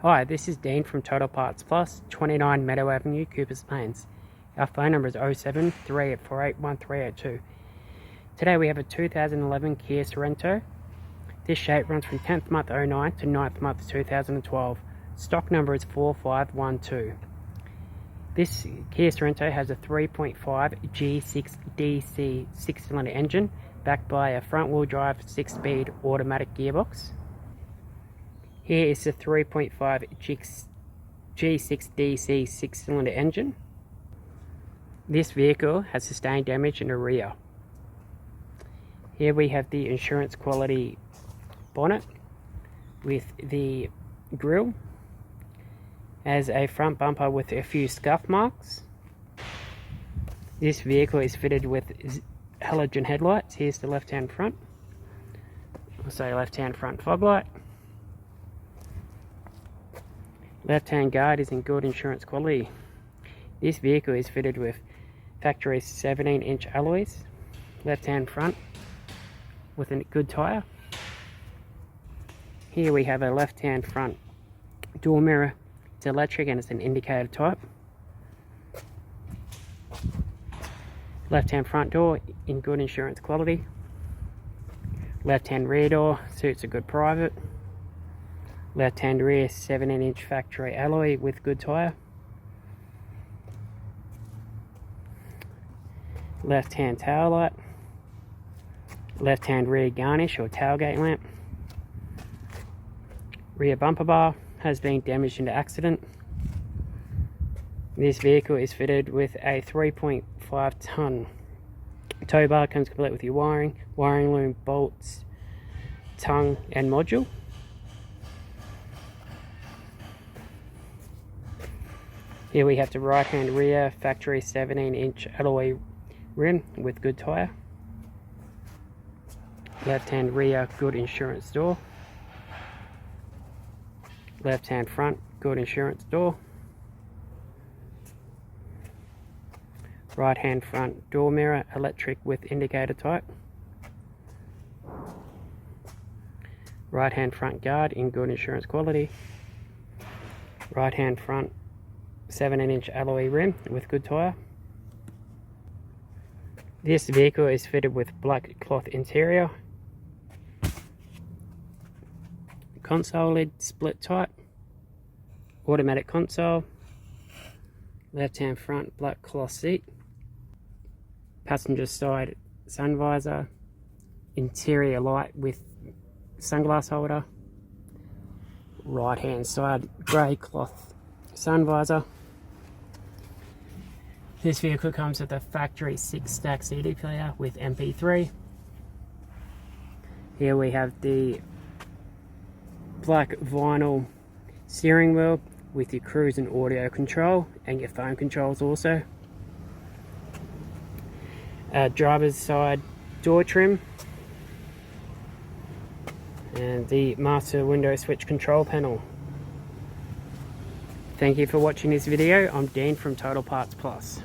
Hi, this is Dean from Total Parts Plus, 29 Meadow Avenue, Coopers Plains. Our phone number is 0738481382. Today we have a 2011 Kia Sorento. This shape runs from 10th month 09 to 9th month 2012. Stock number is 4512. This Kia Sorento has a 3.5 G6 DC 6-cylinder engine backed by a front-wheel drive 6-speed automatic gearbox. Here is the 3.5 G6 DC 6-cylinder engine. This vehicle has sustained damage in the rear. Here we have the insurance quality bonnet with the grille. Has a front bumper with a few scuff marks. This vehicle is fitted with halogen headlights. Here's the left-hand front. Also left-hand front fog light. Left-hand guard is in good insurance quality. This vehicle is fitted with factory 17-inch alloys. Left-hand front with a good tyre. Here we have a left-hand front door mirror. It's electric and it's an indicator type. Left-hand front door in good insurance quality. Left-hand rear door suits a good private. Left-hand rear 17-inch factory alloy with good tyre. Left-hand tail light. Left-hand rear garnish or tailgate lamp. Rear bumper bar has been damaged in the accident. This vehicle is fitted with a 3.5 ton tow bar. Comes complete with your wiring loom, bolts, tongue and module. Here we have the right hand rear factory 17-inch alloy rim with good tyre. Left hand rear good insurance door. Left hand front good insurance door. Right hand front door mirror electric with indicator type. Right hand front guard in good insurance quality. Right hand front 17-inch alloy rim with good tyre. This vehicle is fitted with black cloth interior. Console lid split type. Automatic console. Left hand front black cloth seat. Passenger side sun visor. Interior light with sunglass holder. Right hand side grey cloth sun visor. This vehicle comes with a factory 6-stack CD player with MP3. Here we have the black vinyl steering wheel with your cruise and audio control and your phone controls also. Driver's side door trim. And the master window switch control panel. Thank you for watching this video. I'm Dean from Total Parts Plus.